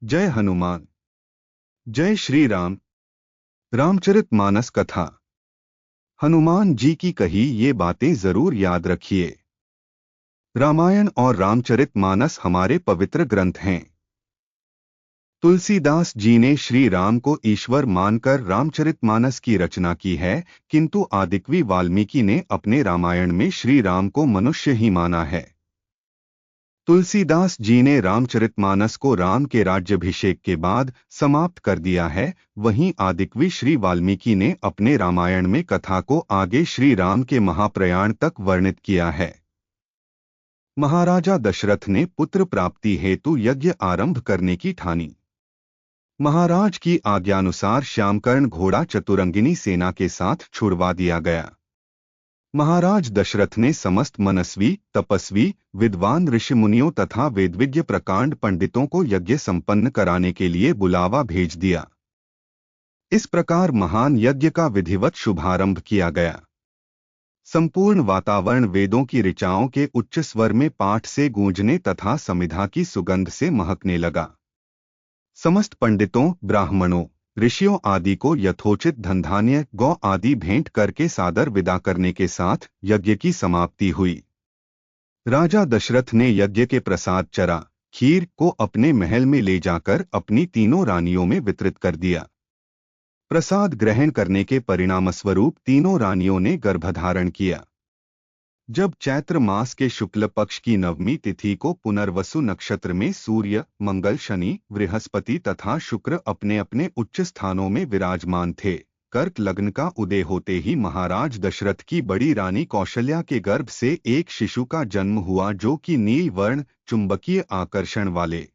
जय हनुमान। जय श्री राम। रामचरितमानस कथा। हनुमान जी की कही ये बातें जरूर याद रखिए। रामायण और रामचरितमानस हमारे पवित्र ग्रंथ हैं। तुलसीदास जी ने श्री राम को ईश्वर मानकर रामचरितमानस की रचना की है, किंतु आदिकवि वाल्मीकि ने अपने रामायण में श्री राम को मनुष्य ही माना है। तुलसीदास जी ने रामचरितमानस को राम के राज्याभिषेक के बाद समाप्त कर दिया है, वहीं आदिकवि श्री वाल्मीकि ने अपने रामायण में कथा को आगे श्री राम के महाप्रयाण तक वर्णित किया है। महाराजा दशरथ ने पुत्र प्राप्ति हेतु यज्ञ आरंभ करने की ठानी। महाराज की आज्ञानुसार श्यामकर्ण घोड़ा चतुरंगिनी सेना के साथ छुड़वा दिया गया। महाराज दशरथ ने समस्त मनस्वी, तपस्वी, विद्वान ऋषि मुनियों तथा वेदविज्ञ प्रकांड पंडितों को यज्ञ संपन्न कराने के लिए बुलावा भेज दिया। इस प्रकार महान यज्ञ का विधिवत शुभारंभ किया गया। संपूर्ण वातावरण वेदों की ऋचाओं के उच्च स्वर में पाठ से गूंजने तथा समिधा की सुगंध से महकने लगा। समस्त पंडितों, ब्राह्मणों, ऋषियों आदि को यथोचित धनधान्य, गौ आदि भेंट करके सादर विदा करने के साथ यज्ञ की समाप्ति हुई। राजा दशरथ ने यज्ञ के प्रसाद चरा, खीर को अपने महल में ले जाकर अपनी तीनों रानियों में वितरित कर दिया। प्रसाद ग्रहण करने के परिणामस्वरूप तीनों रानियों ने गर्भधारण किया। जब चैत्र मास के शुक्ल पक्ष की नवमी तिथि को पुनर्वसु नक्षत्र में सूर्य, मंगल, शनि, बृहस्पति तथा शुक्र अपने अपने उच्च स्थानों में विराजमान थे, कर्क लग्न का उदय होते ही महाराज दशरथ की बड़ी रानी कौशल्या के गर्भ से एक शिशु का जन्म हुआ, जो कि नील वर्ण, चुंबकीय आकर्षण वाले।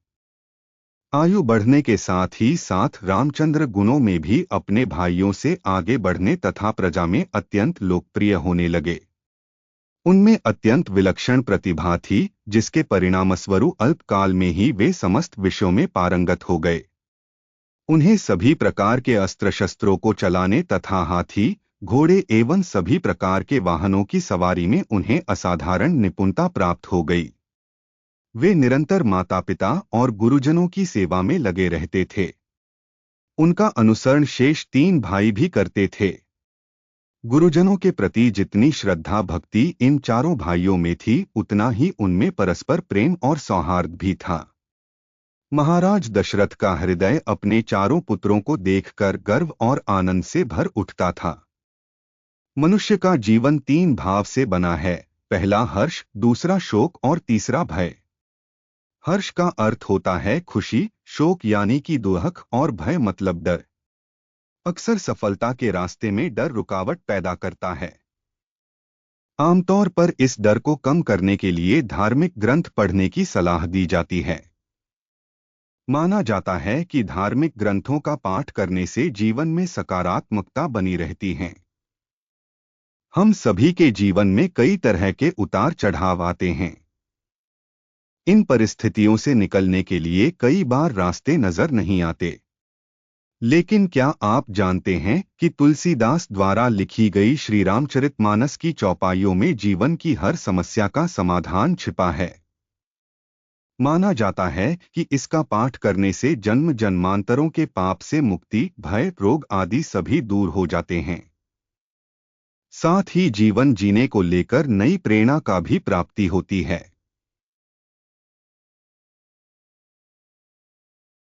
आयु बढ़ने के साथ ही साथ रामचंद्र गुणों में भी अपने भाइयों से आगे बढ़ने तथा प्रजा में अत्यंत लोकप्रिय होने लगे। उनमें अत्यंत विलक्षण प्रतिभा थी, जिसके परिणामस्वरूप अल्पकाल में ही वे समस्त विषयों में पारंगत हो गए। उन्हें सभी प्रकार के अस्त्र शस्त्रों को चलाने तथा हाथी, घोड़े एवं सभी प्रकार के वाहनों की सवारी में उन्हें असाधारण निपुणता प्राप्त हो गई। वे निरंतर माता पिता और गुरुजनों की सेवा में लगे रहते थे। उनका अनुसरण शेष तीन भाई भी करते थे। गुरुजनों के प्रति जितनी श्रद्धा भक्ति इन चारों भाइयों में थी, उतना ही उनमें परस्पर प्रेम और सौहार्द भी था। महाराज दशरथ का हृदय अपने चारों पुत्रों को देखकर गर्व और आनंद से भर उठता था। मनुष्य का जीवन तीन भाव से बना है, पहला हर्ष, दूसरा शोक और तीसरा भय। हर्ष का अर्थ होता है खुशी, शोक यानी कि दुख और भय मतलब डर। अक्सर सफलता के रास्ते में डर रुकावट पैदा करता है। आमतौर पर इस डर को कम करने के लिए धार्मिक ग्रंथ पढ़ने की सलाह दी जाती है। माना जाता है कि धार्मिक ग्रंथों का पाठ करने से जीवन में सकारात्मकता बनी रहती है। हम सभी के जीवन में कई तरह के उतार चढ़ाव आते हैं। इन परिस्थितियों से निकलने के लिए कई बार रास्ते नजर नहीं आते। लेकिन क्या आप जानते हैं कि तुलसीदास द्वारा लिखी गई श्री रामचरितमानस की चौपाइयों में जीवन की हर समस्या का समाधान छिपा है। माना जाता है कि इसका पाठ करने से जन्म जन्मांतरों के पाप से मुक्ति, भय, रोग आदि सभी दूर हो जाते हैं। साथ ही जीवन जीने को लेकर नई प्रेरणा का भी प्राप्ति होती है।